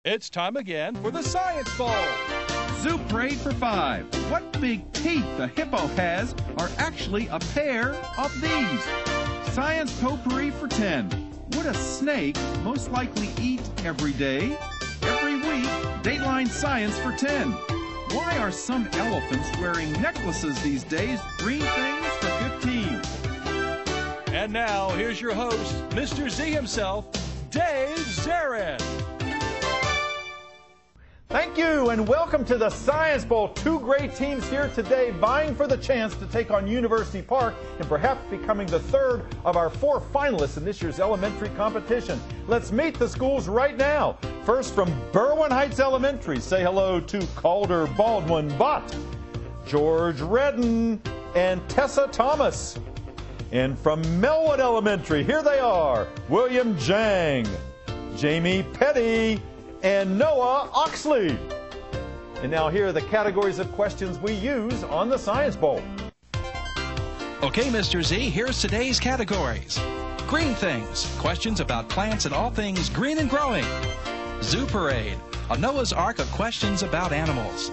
It's time again for the Science Bowl. Zoo Parade for 5. What big teeth the hippo has are actually a pair of these. Science Potpourri for 10. Would a snake most likely eat every day? Every week, Dateline Science for 10. Why are some elephants wearing necklaces these days? Green things for 15. And now, here's your host, Mr. Z himself, Dave Zarin. Thank you and welcome to the Science Bowl. Two great teams here today vying for the chance to take on University Park and perhaps becoming the third of our 4 finalists in this year's elementary competition. Let's meet the schools right now. First from Berwyn Heights Elementary, say hello to Calder Baldwin Bott, George Redden, and Tessa Thomas. And from Melwood Elementary, here they are, William Jang, Jamie Petty, and Noah Oxley. And now here are the categories of questions we use on the Science Bowl. Okay, Mr. Z, here's today's categories. Green things, questions about plants and all things green and growing. Zoo Parade, a Noah's Ark of questions about animals.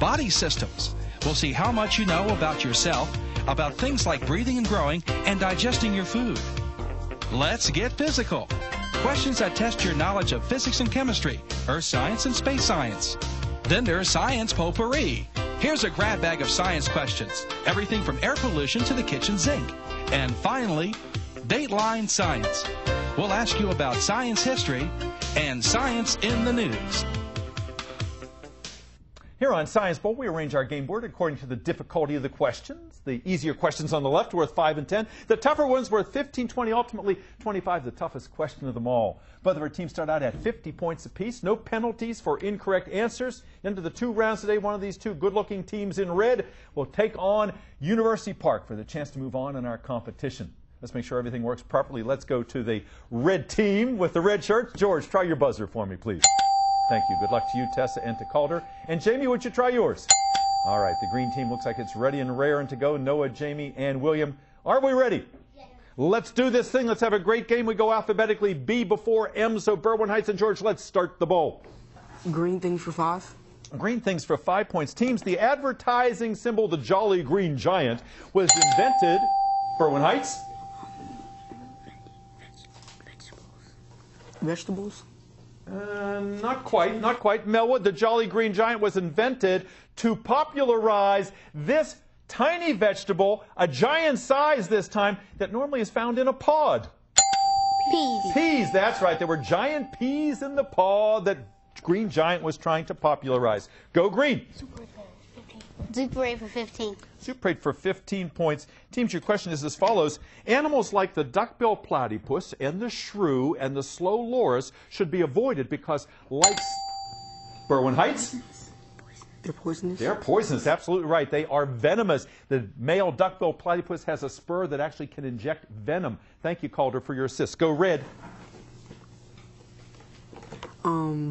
Body systems, we'll see how much you know about yourself, about things like breathing and growing and digesting your food. Let's get physical. Questions that test your knowledge of physics and chemistry, earth science and space science. Then there's Science Potpourri. Here's a grab bag of science questions, everything from air pollution to the kitchen sink. And finally, Dateline Science. We'll ask you about science history and science in the news. Here on Science Bowl, we arrange our game board according to the difficulty of the questions. The easier questions on the left are worth 5 and 10. The tougher ones worth 15, 20, ultimately 25, the toughest question of them all. Both of our teams start out at 50 points apiece. No penalties for incorrect answers. Into the 2 rounds today, one of these 2 good-looking teams in red will take on University Park for the chance to move on in our competition. Let's make sure everything works properly. Let's go to the red team with the red shirts. George, try your buzzer for me, please. Thank you. Good luck to you, Tessa, and to Calder. And Jamie, would you try yours? All right, the green team looks like it's ready and raring to go. Noah, Jamie, and William, are we ready? Yes. Let's do this thing. Let's have a great game. We go alphabetically B before M. So Berwyn Heights and George, let's start the bowl. Green things for 5. Green things for 5 points. Teams, the advertising symbol, the Jolly Green Giant, was invented, Berwyn Heights. Vegetables. Not quite. Melwood, the Jolly Green Giant was invented to popularize this tiny vegetable, a giant size this time, that normally is found in a pod. Peas. Peas, that's right. There were giant peas in the pod that Green Giant was trying to popularize. Go green. Zoo Parade for 15. Zoo Parade for 15 points. Teams, your question is as follows. Animals like the duckbill platypus and the shrew and the slow loris should be avoided because, like Berwyn Heights, they're poisonous. They're poisonous, absolutely right. They are venomous. The male duckbill platypus has a spur that actually can inject venom. Thank you, Calder, for your assist. Go red.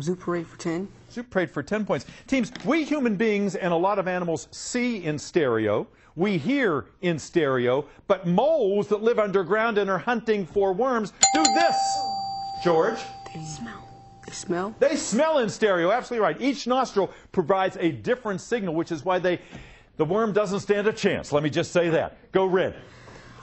Zoo Parade for 10. Zoo Parade for 10 points. Teams, we human beings and a lot of animals see in stereo. We hear in stereo. But moles that live underground and are hunting for worms do this. George? They smell. They smell? They smell in stereo. Absolutely right. Each nostril provides a different signal, which is why the worm doesn't stand a chance. Let me just say that. Go red.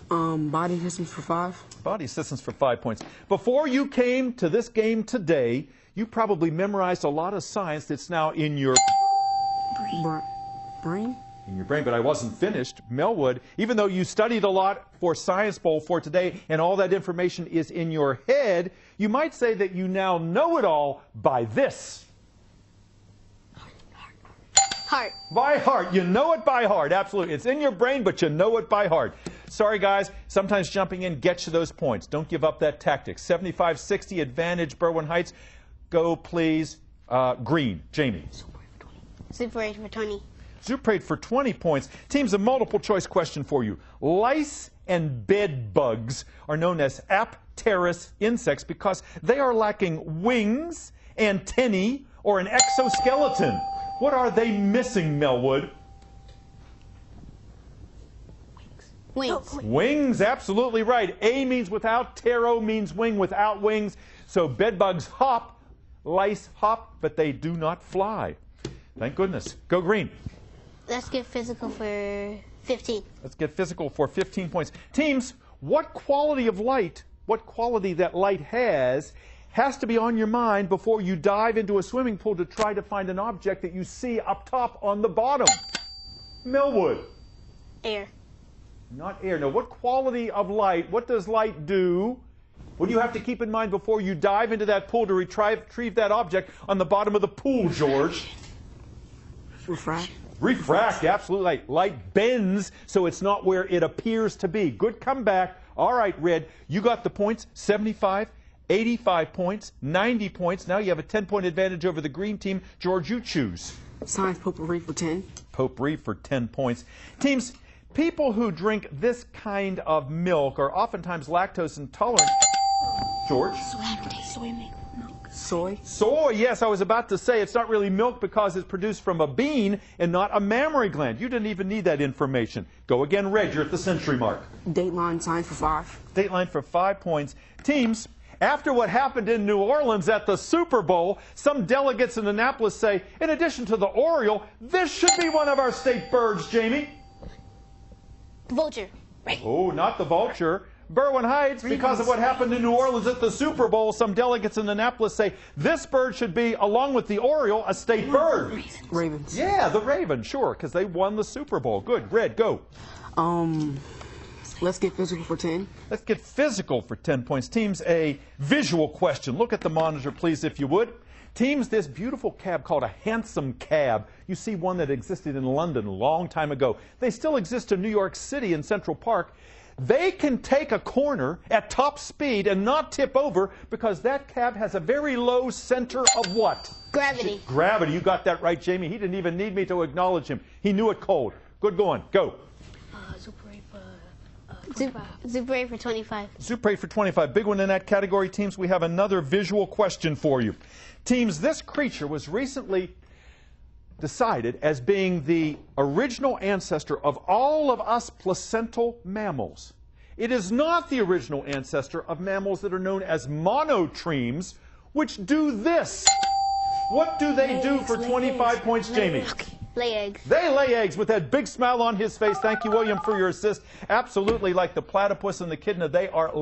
Body systems for 5. Body systems for 5 points. Before you came to this game today, you probably memorized a lot of science that's now in your brain. In your brain, but I wasn't finished. Melwood, even though you studied a lot for Science Bowl for today and all that information is in your head, you might say that you now know it all by this. Heart. By heart. You know it by heart. Absolutely. It's in your brain, but you know it by heart. Sorry, guys. Sometimes jumping in gets you those points. Don't give up that tactic. 75-60 advantage, Berwyn Heights. Go, please. Green. Jamie. Zoo Parade for 20. Zoo Parade for 20 points. Teams, a multiple choice question for you. Lice and bed bugs are known as apterous insects because they are lacking wings, antennae, or an exoskeleton. What are they missing, Melwood? Wings. Wings, absolutely right. A means without, ptero means wing, without wings. So bedbugs hop Lice hop, but they do not fly. Thank goodness. Go green. Let's get physical for 15. Let's get physical for 15 points. Teams, what quality of light, what quality that light has to be on your mind before you dive into a swimming pool to try to find an object that you see up top on the bottom. Melwood. Air. Not air. Now, what quality of light, what does light do? What do you have to keep in mind before you dive into that pool to retrieve that object on the bottom of the pool, George? Refract. Refract, absolutely. Light bends, so it's not where it appears to be. Good comeback. All right, Red, you got the points, 75, 85 points, 90 points. Now you have a 10-point advantage over the green team. George, you choose. Science potpourri for 10. Potpourri for 10 points. Teams, people who drink this kind of milk are oftentimes lactose intolerant. George? Soy milk. Soy? Soy, yes, I was about to say it's not really milk because it's produced from a bean and not a mammary gland. You didn't even need that information. Go again, Red, you're at the century mark. Dateline, science for 5. Dateline for 5 points. Teams, after what happened in New Orleans at the Super Bowl, some delegates in Annapolis say, in addition to the Oriole, this should be one of our state birds, Jamie. Vulture. Oh, not the vulture. Berwyn Heights, because of what happened in New Orleans at the Super Bowl, some delegates in Annapolis say this bird should be, along with the Oriole, a state bird. Ravens. Yeah, the Raven, sure, because they won the Super Bowl. Good. Red, go. Let's get physical for 10. Let's get physical for 10 points. Teams, a visual question. Look at the monitor, please, if you would. Teams, this beautiful cab called a hansom cab. You see one that existed in London a long time ago. They still exist in New York City in Central Park. They can take a corner at top speed and not tip over because that cab has a very low center of what? Gravity. Gravity. You got that right, Jamie. He didn't even need me to acknowledge him. He knew it cold. Good going. Go. Super 8 for 25. Super 8 for 25. Big one in that category, teams. We have another visual question for you. Teams, this creature was recently decided as being the original ancestor of all of us placental mammals. It is not the original ancestor of mammals that are known as monotremes, which do this. What do they do for 25 points, Jamie? Lay eggs. They lay eggs with that big smile on his face. Thank you, William, for your assist. Absolutely, like the platypus and the echidna, they are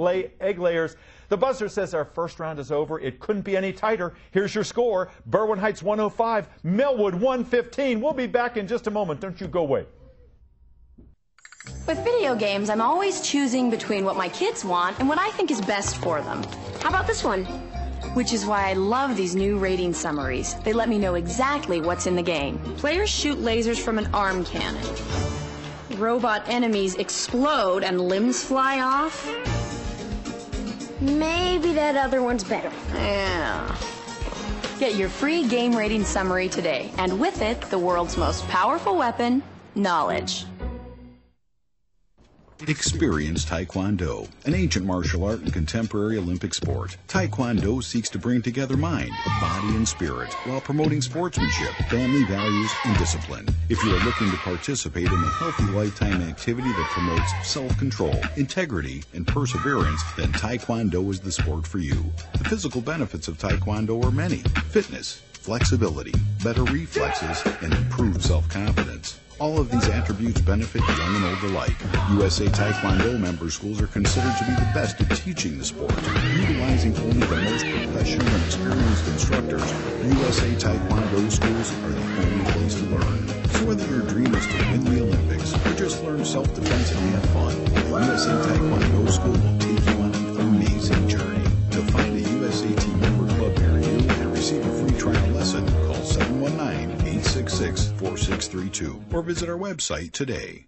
egg layers. The buzzer says our first round is over. It couldn't be any tighter. Here's your score. Berwyn Heights 105, Melwood 115. We'll be back in just a moment. Don't you go away. With video games, I'm always choosing between what my kids want and what I think is best for them. How about this one? Which is why I love these new rating summaries. They let me know exactly what's in the game. Players shoot lasers from an arm cannon. Robot enemies explode and limbs fly off. Maybe that other one's better. Yeah. Get your free game rating summary today, and with it, the world's most powerful weapon, knowledge. Experience Taekwondo, an ancient martial art and contemporary Olympic sport. Taekwondo seeks to bring together mind, body, and spirit while promoting sportsmanship, family values, and discipline. If you are looking to participate in a healthy lifetime activity that promotes self-control, integrity, and perseverance, then Taekwondo is the sport for you. The physical benefits of Taekwondo are many: fitness, flexibility, better reflexes, and improved self-confidence. All of these attributes benefit young and old alike. USA Taekwondo member schools are considered to be the best at teaching the sport. Utilizing only the most professional and experienced instructors, USA Taekwondo schools are the only place to learn. So whether your dream is to win the Olympics or just learn self-defense and have fun, the USA Taekwondo school will take you on an amazing journey. To find a USAT member club near you and receive a free trial lesson, call 719-866-4632 or visit our website today.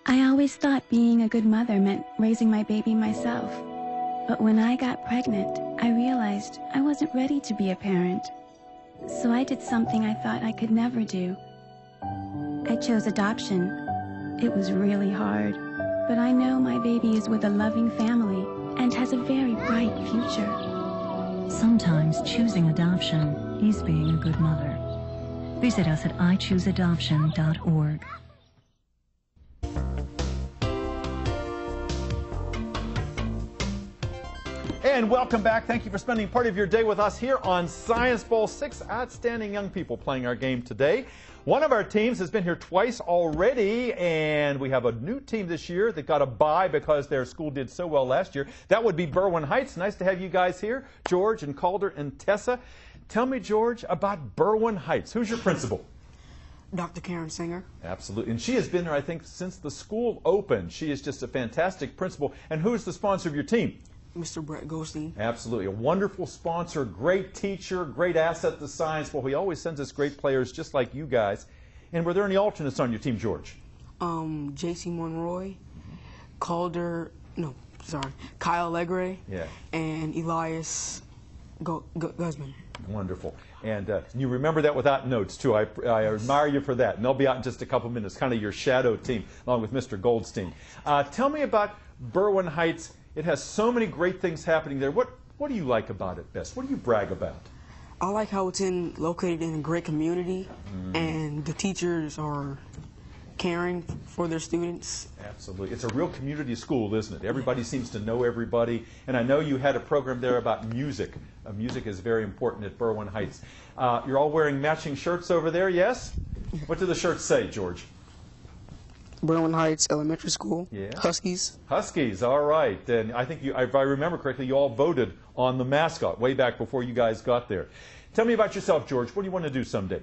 I always thought being a good mother meant raising my baby myself. But when I got pregnant, I realized I wasn't ready to be a parent. So I did something I thought I could never do. I chose adoption. It was really hard, but I know my baby is with a loving family and has a very bright future. Sometimes choosing adoption is being a good mother. Visit us at ichooseadoption.org. And welcome back. Thank you for spending part of your day with us here on Science Bowl. 6 outstanding young people playing our game today. One of our teams has been here twice already, and we have a new team this year that got a bye because their school did so well last year. That would be Berwyn Heights. Nice to have you guys here, George and Calder and Tessa. Tell me, George, about Berwyn Heights. Who's your principal? Dr. Karen Singer. Absolutely. And she has been there, I think, since the school opened. She is just a fantastic principal. And who's the sponsor of your team? Mr. Brett Goldstein. Absolutely. A wonderful sponsor, great teacher, great asset to science. Well, he always sends us great players just like you guys. And were there any alternates on your team, George? J.C. Monroy, Kyle Legre, yeah, and Elias Guzman. Wonderful. And you remember that without notes, too. I admire you for that. And they'll be out in just a couple minutes, kind of your shadow team, along with Mr. Goldstein. Tell me about Berwyn Heights. It has so many great things happening there. What do you like about it best? What do you brag about? I like how it's located in a great community, and the teachers are caring for their students. Absolutely. It's a real community school, isn't it? Everybody seems to know everybody. And I know you had a program there about music. Music is very important at Berwyn Heights. You're all wearing matching shirts over there, yes? What do the shirts say, George? Berwyn Heights Elementary School. Yeah. Huskies. Huskies, all right. And I think, if I remember correctly, you all voted on the mascot way back before you guys got there. Tell me about yourself, George. What do you want to do someday?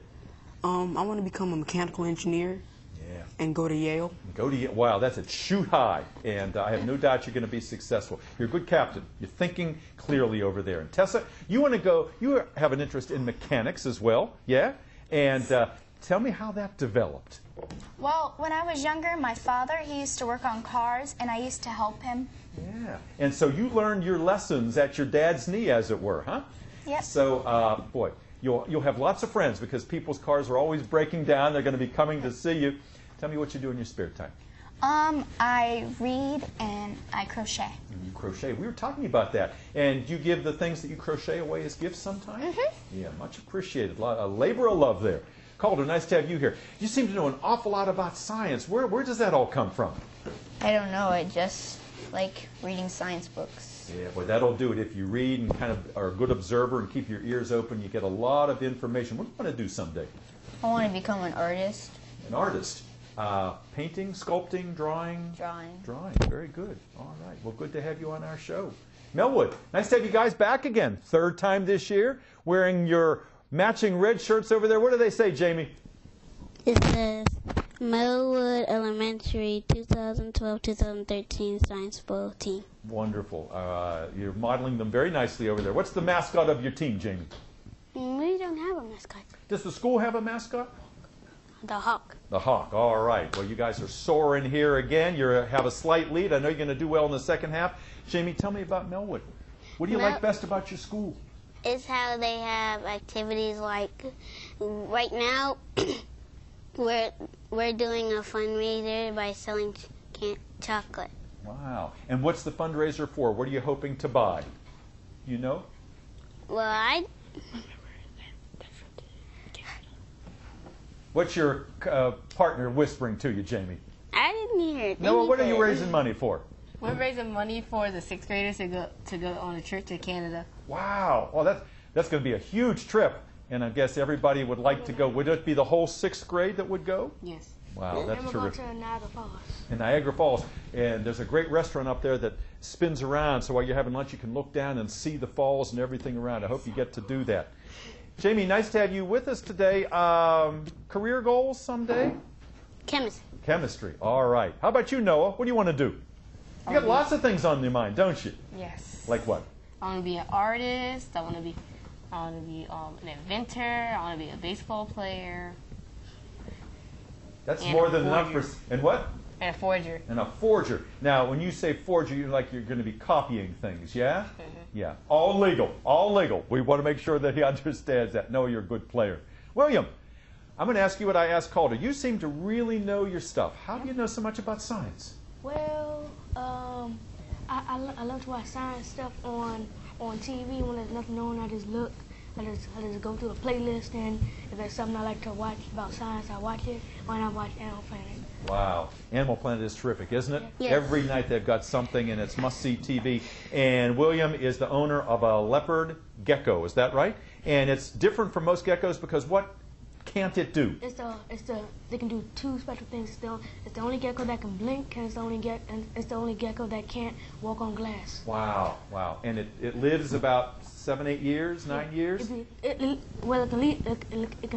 I want to become a mechanical engineer. Yeah. And go to Yale. Go to Yale. Wow, that's a shoot high. And I have no doubt you're going to be successful. You're a good captain. You're thinking clearly over there. And Tessa, you want to go, you have an interest in mechanics as well, yeah? And tell me how that developed. Well, when I was younger, my father, he used to work on cars, and I used to help him. Yeah. And so you learned your lessons at your dad's knee, as it were, huh? Yep. So, boy, you'll have lots of friends because people's cars are always breaking down. They're going to be coming to see you. Tell me what you do in your spare time. I read and I crochet. And you crochet. We were talking about that. And you give the things that you crochet away as gifts sometimes? Mm-hmm. Yeah, much appreciated. A labor of love there. Calder, nice to have you here. You seem to know an awful lot about science. Where does that all come from? I don't know. I just like reading science books. Yeah, well, that'll do it. If you read and kind of are a good observer and keep your ears open, you get a lot of information. What do you want to do someday? I want to become an artist. An artist? Painting, sculpting, drawing? Drawing. Drawing. Very good. All right. Well, good to have you on our show. Melwood, nice to have you guys back again. Third time this year, wearing your matching red shirts over there. What do they say, Jamie? It says Melwood Elementary 2012-2013 Science Bowl team. Wonderful. You're modeling them very nicely over there. What's the mascot of your team, Jamie? We don't have a mascot. Does the school have a mascot? The hawk. The hawk. All right. Well, you guys are soaring here again. You have a slight lead. I know you're going to do well in the second half. Jamie, tell me about Melwood. What do you like best about your school? It's how they have activities like right now we're doing a fundraiser by selling chocolate. Wow. And what's the fundraiser for? What are you hoping to buy? You know? Well, What's your partner whispering to you, Jamie? I didn't hear it. No, what are you raising money for? We're raising money for the 6th graders to go on a trip to Canada. Wow. Well, that's going to be a huge trip. And I guess everybody would like to go. Would it be the whole 6th grade that would go? Yes. Wow, that's terrific. terrific. And we're going to Niagara Falls. In Niagara Falls. And there's a great restaurant up there that spins around. So while you're having lunch, you can look down and see the falls and everything around. I hope you get to do that. Jamie, nice to have you with us today. Career goals someday? Chemistry. Chemistry. All right. How about you, Noah? What do you want to do? You got lots of things on your mind, don't you? Yes. Like what? I want to be an artist. I want to be an inventor. I want to be a baseball player. That's more than enough for. And what? And a forger. And a forger. Now, when you say forger, you're going to be copying things, yeah? Mm-hmm. Yeah. All legal. All legal. We want to make sure that he understands that. No, you're a good player. William, I'm going to ask you what I asked Calder. You seem to really know your stuff. How do you know so much about science? Well, I love to watch science stuff on TV when there's nothing on. I just look I just go through a playlist, and if there's something I like to watch about science, I watch it. When I watch Animal Planet. Wow. Animal Planet is terrific, isn't it? Yes. Every night they've got something, and it's must-see TV. And William is the owner of a leopard gecko, is that right? And it's different from most geckos because what can't it do? They can do two special things. It's the only gecko that can blink, and it's the only gecko that can't walk on glass. Wow, wow. And it lives about 7, 8 years, 9 years? It can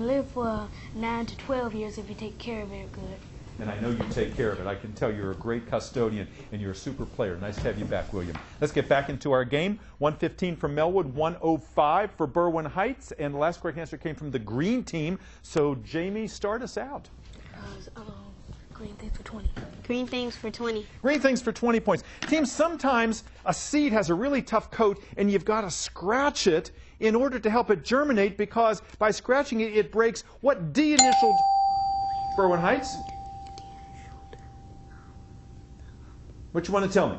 live for 9 to 12 years if you take care of it good. And I know you take care of it. I can tell you're a great custodian and you're a super player. Nice to have you back, William. Let's get back into our game. 115 for Melwood, 105 for Berwyn Heights, and the last correct answer came from the green team. So, Jamie, start us out. Green things for 20. Green things for 20. Green things for 20 points. Team, sometimes a seed has a really tough coat and you've got to scratch it in order to help it germinate, because by scratching it, it breaks what D initialed Berwyn Heights? What you want to tell me?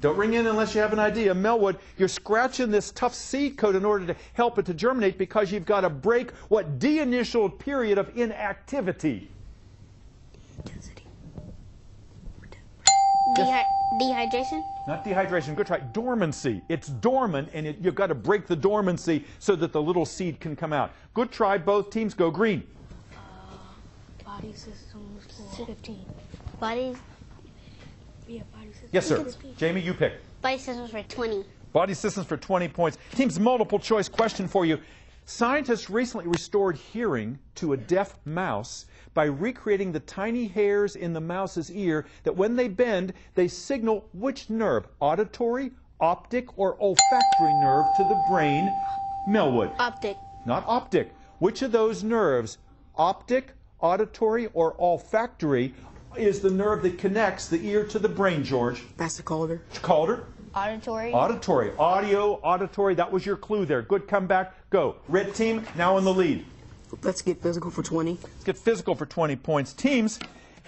Don't ring in unless you have an idea. Melwood, you're scratching this tough seed coat in order to help it to germinate because you've got to break what de-initialed period of inactivity? Dehydration? Not dehydration. Good try. Dormancy. It's dormant, and you've got to break the dormancy so that the little seed can come out. Good try. Both teams go green. Body systems for 15. Bodies? Yeah, body systems. Yes, sir. Jamie, you pick. Body systems for 20. Body systems for 20 points. Team's multiple choice question for you. Scientists recently restored hearing to a deaf mouse by recreating the tiny hairs in the mouse's ear that when they bend, they signal which nerve, auditory, optic, or olfactory nerve to the brain? Melwood. Optic. Not optic. Which of those nerves, optic, auditory, or olfactory, is the nerve that connects the ear to the brain, George? That's the Calder. Calder? Auditory. Auditory. Audio, auditory. That was your clue there. Good comeback. Go. Red team now in the lead. Let's get physical for 20. Let's get physical for 20 points. Teams,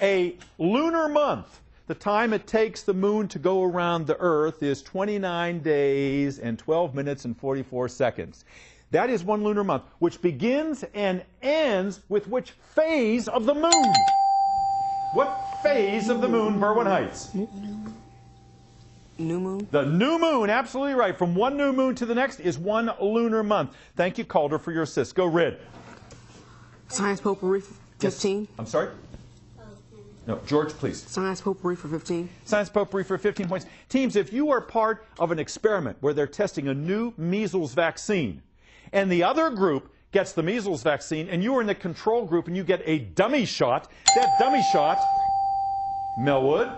a lunar month. The time it takes the moon to go around the Earth is 29 days and 12 minutes and 44 seconds. That is one lunar month, which begins and ends with which phase of the moon? What phase of the moon, Berwyn Heights? New moon. The new moon, absolutely right. From one new moon to the next is one lunar month. Thank you, Calder, for your assist. Go, Red. Science potpourri for 15. Yes. I'm sorry? No, George, please. Science potpourri for 15. Science potpourri for 15 points. Teams, if you are part of an experiment where they're testing a new measles vaccine, and the other group gets the measles vaccine, and you are in the control group and you get a dummy shot, that dummy shot, Melwood.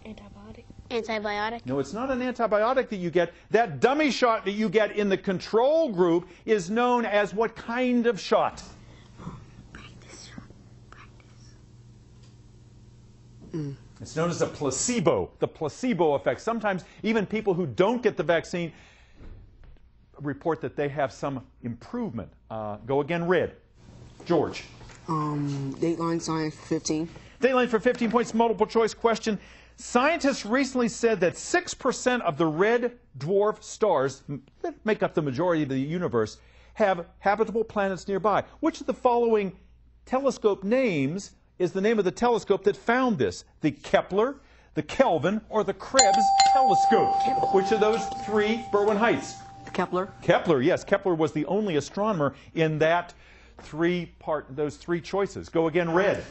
Antibiotic. Antibiotic. No, it's not an antibiotic that you get. That dummy shot that you get in the control group is known as what kind of shot? Practice shot. It's known as a placebo, the placebo effect. Sometimes even people who don't get the vaccine report that they have some improvement. Go again, Red. George. Dateline science for 15. Dateline for 15 points, multiple choice question. Scientists recently said that 6% of the red dwarf stars that make up the majority of the universe have habitable planets nearby. Which of the following telescope names is the name of the telescope that found this? The Kepler, the Kelvin, or the Krebs telescope? Which of those three, Berwyn Heights? Kepler. Kepler, yes. Kepler was the only astronomer in that those three choices. Go again, Red.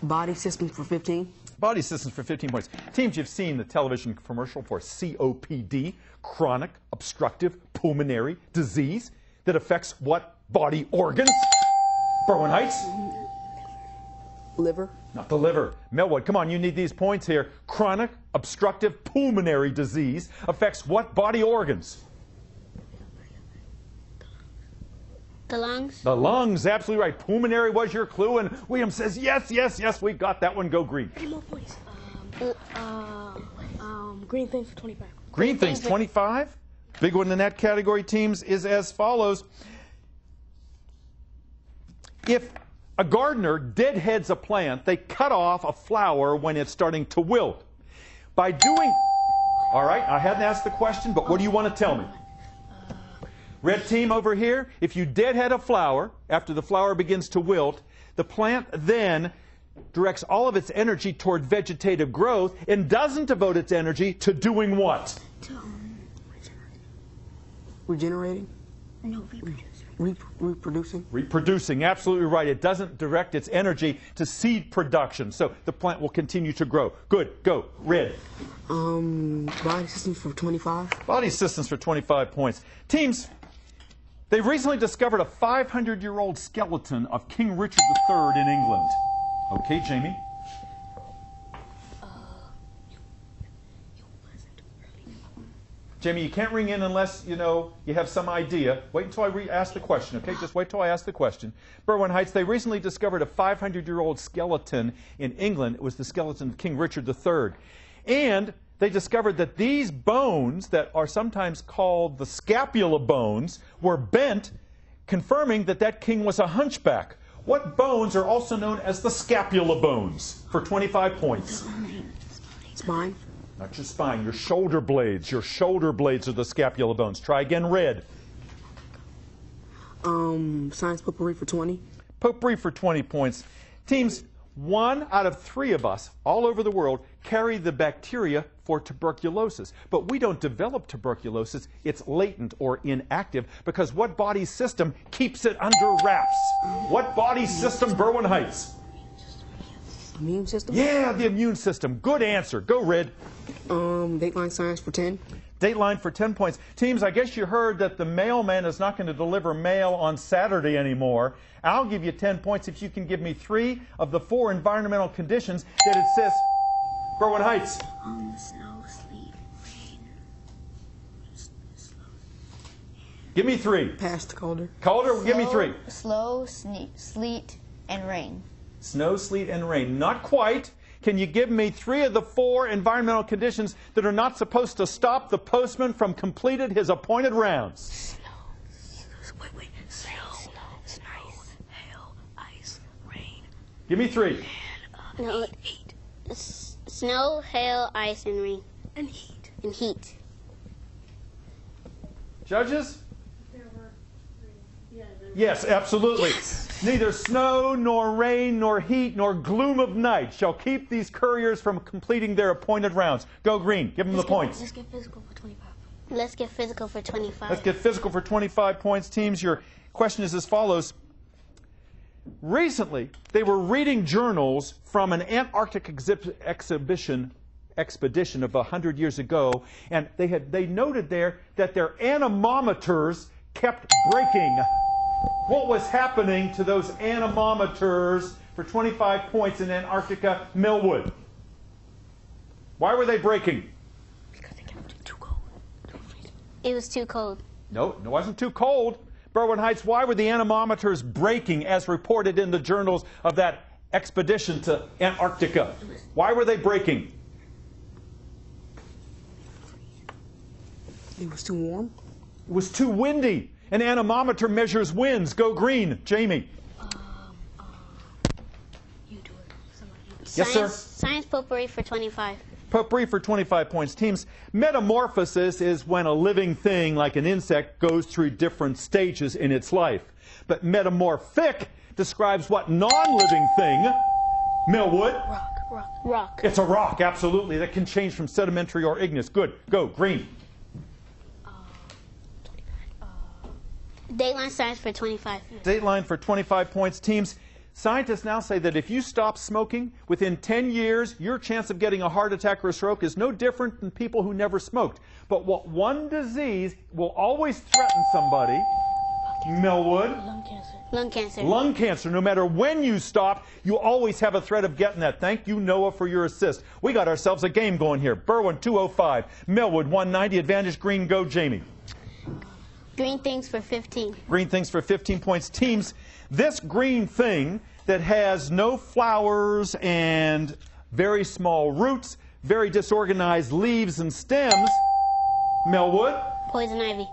Body systems for 15. Body systems for 15 points. Teams, you've seen the television commercial for COPD, chronic obstructive pulmonary disease, that affects what body organs? Berwyn Heights? Liver. Not the liver. Melwood, come on, you need these points here. Chronic obstructive pulmonary disease affects what body organs? The lungs. The lungs, absolutely right. Pulmonary was your clue, and William says, yes, yes, yes, we got that one. Go green. 3 more points. Green things for 25. Green things, 25. Big one in that category, teams, is as follows. If a gardener deadheads a plant, they cut off a flower when it's starting to wilt. By doing All right, I hadn't asked the question, but what do you want to tell me? Red team over here, if you deadhead a flower, after the flower begins to wilt, the plant then directs all of its energy toward vegetative growth and doesn't devote its energy to doing what? Regenerating? No, reproducing. Reproducing, absolutely right. It doesn't direct its energy to seed production, so the plant will continue to grow. Good, go. Red. Body systems for 25. Body systems for 25 points. Teams, they recently discovered a 500-year-old skeleton of King Richard III in England. Okay, Jamie. Jamie, you can't ring in unless, you have some idea. Wait until I ask the question, okay? Just wait till I ask the question. Berwyn Heights, they recently discovered a 500-year-old skeleton in England. It was the skeleton of King Richard III. And they discovered that these bones that are sometimes called the scapula bones were bent, confirming that that king was a hunchback. What bones are also known as the scapula bones for 25 points? Spine. Not your spine, your shoulder blades. Your shoulder blades are the scapula bones. Try again, red. Science potpourri for 20. Potpourri for 20 points. Teams, 1 out of 3 of us all over the world carry the bacteria for tuberculosis. But we don't develop tuberculosis. It's latent or inactive because what body system keeps it under wraps? What body system, Berwyn Heights? Immune system? Yeah, the immune system. Good answer. Go, red. Dateline science for 10. Dateline for 10 points. Teams, I guess you heard that the mailman is not going to deliver mail on Saturday anymore. I'll give you 10 points if you can give me 3 of the 4 environmental conditions that it says. Berwyn Heights. Snow, sleet, rain. Give me 3. Past Calder. Calder, give me 3. Slow, sleet, and rain. Snow, sleet, and rain. Not quite. Can you give me 3 of the 4 environmental conditions that are not supposed to stop the postman from completing his appointed rounds? Wait. Snow, hail, ice, rain. Give me 3. No, heat. Snow, hail, ice, and rain. And heat. And heat. Judges? Yes, absolutely. Yes. Neither snow, nor rain, nor heat, nor gloom of night shall keep these couriers from completing their appointed rounds. Go green. Give them the points. Let's get physical for 25. Let's get physical for 25. Let's get physical for 25 points. Teams, your question is as follows. Recently, they were reading journals from an Antarctic expedition of 100 years ago, and they noted there that their anemometers kept breaking. What was happening to those anemometers for 25 points in Antarctica, Melwood? Why were they breaking? Because they kept too cold. It was too cold. No, it wasn't too cold. Berwyn Heights, why were the anemometers breaking as reported in the journals of that expedition to Antarctica? Why were they breaking? It was too warm. It was too windy. An anemometer measures winds. Go green. Jamie. You do it. Yes, sir. Science potpourri for 25. Potpourri for 25 points. Teams, metamorphosis is when a living thing, like an insect, goes through different stages in its life. But metamorphic describes what non-living thing, Melwood? Rock. It's a rock, absolutely. That can change from sedimentary or igneous. Good. Go, green. Dateline science for 25. Dateline for 25 points. Teams, scientists now say that if you stop smoking, within 10 years, your chance of getting a heart attack or a stroke is no different than people who never smoked. But what one disease will always threaten somebody, Melwood? Lung cancer. Lung cancer. Lung cancer. No matter when you stop, you always have a threat of getting that. Thank you, Noah, for your assist. We got ourselves a game going here. Berwyn 205, Melwood 190, advantage green. Go, Jamie. Green things for 15. Green things for 15 points. Teams, this green thing that has no flowers and very small roots, very disorganized leaves and stems, Melwood? Poison ivy.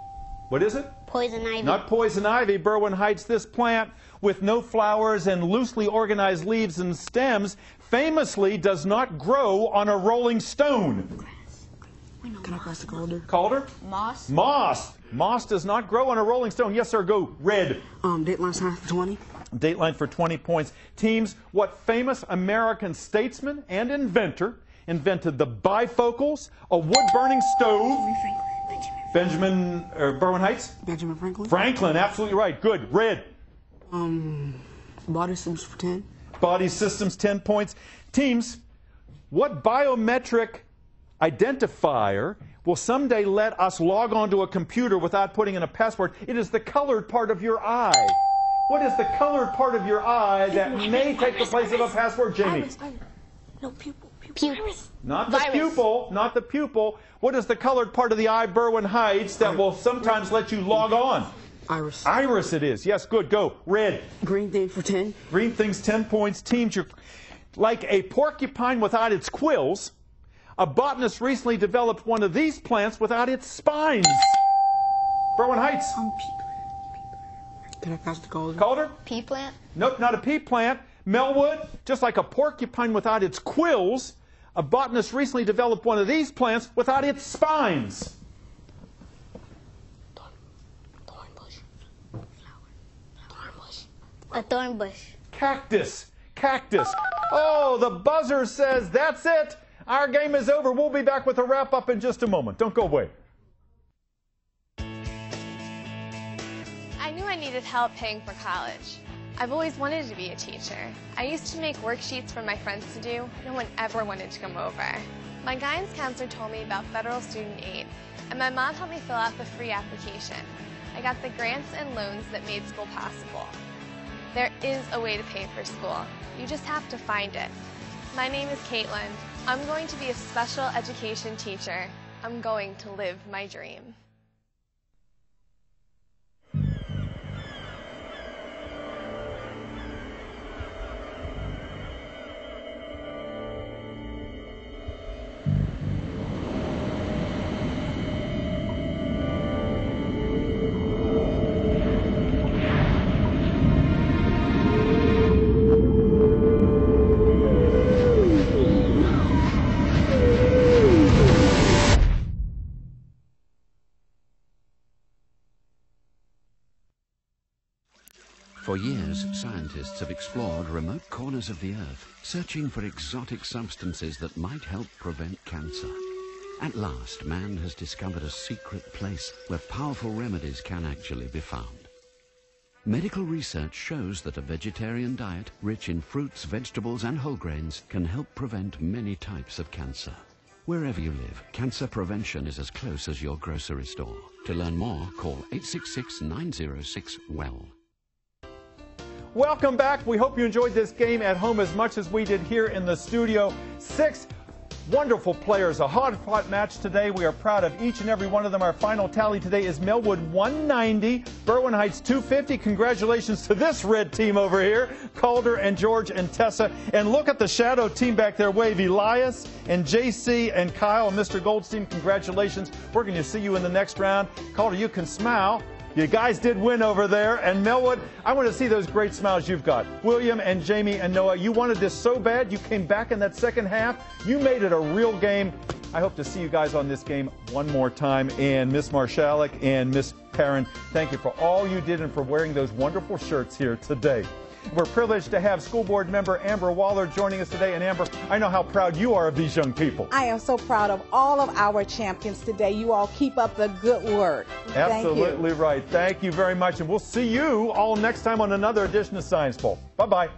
What is it? Poison ivy. Not poison ivy. Berwyn Heights, this plant with no flowers and loosely organized leaves and stems famously does not grow on a rolling stone. Can I pass the Calder? Calder? Moss. Moss. Moss does not grow on a rolling stone. Yes, sir. Go. Red. Dateline sign for 20. Dateline for 20 points. Teams, what famous American statesman and inventor invented the bifocals, a wood-burning stove? Benjamin, Berwyn Heights? Benjamin Franklin. Franklin, absolutely right. Good. Red. Body systems for 10. Body systems, 10 points. Teams, what biometric identifier will someday let us log onto a computer without putting in a password? It is the colored part of your eye. What is the colored part of your eye that may take the place of a password, Jamie? Iris. No, pupil. Iris. Not the pupil, not the pupil. What is the colored part of the eye, Berwyn Heights, that will sometimes let you log on? Iris. Iris it is. Yes, good. Go. Red. Green thing for 10. Green things, 10 points. Teams, you're like a porcupine without its quills. A botanist recently developed one of these plants without its spines. Berwyn Heights. Can I pass the Calder? Calder? Pea plant. Nope, not a pea plant. Melwood, just like a porcupine without its quills, a botanist recently developed one of these plants without its spines. Thorn bush. Flower. Thorn bush. A thorn bush. Cactus. Cactus. Oh, the buzzer says that's it. Our game is over. We'll be back with a wrap-up in just a moment. Don't go away. I knew I needed help paying for college. I've always wanted to be a teacher. I used to make worksheets for my friends to do. No one ever wanted to come over. My guidance counselor told me about federal student aid, and my mom helped me fill out the free application. I got the grants and loans that made school possible. There is a way to pay for school. You just have to find it. My name is Caitlin. I'm going to be a special education teacher. I'm going to live my dream. For years, scientists have explored remote corners of the Earth, searching for exotic substances that might help prevent cancer. At last, man has discovered a secret place where powerful remedies can actually be found. Medical research shows that a vegetarian diet, rich in fruits, vegetables and whole grains, can help prevent many types of cancer. Wherever you live, cancer prevention is as close as your grocery store. To learn more, call 866-906-WELL. Welcome back. We hope you enjoyed this game at home as much as we did here in the studio. 6 wonderful players, a hard-fought match today. We are proud of each and every one of them. Our final tally today is Melwood 190, Berwyn Heights 250. Congratulations to this red team over here, Calder and George and Tessa. And look at the shadow team back there, wave Elias and JC and Kyle and Mr. Goldstein. Congratulations. We're going to see you in the next round. Calder, you can smile. You guys did win over there. And Melwood, I want to see those great smiles you've got. William and Jamie and Noah, you wanted this so bad. You came back in that second half. You made it a real game. I hope to see you guys on this game one more time. And Miss Marshalik and Miss Perrin, thank you for all you did and for wearing those wonderful shirts here today. We're privileged to have school board member Amber Waller joining us today. And Amber, I know how proud you are of these young people. I am so proud of all of our champions today. You all keep up the good work. Absolutely right. Thank you very much. And we'll see you all next time on another edition of Science Bowl. Bye-bye.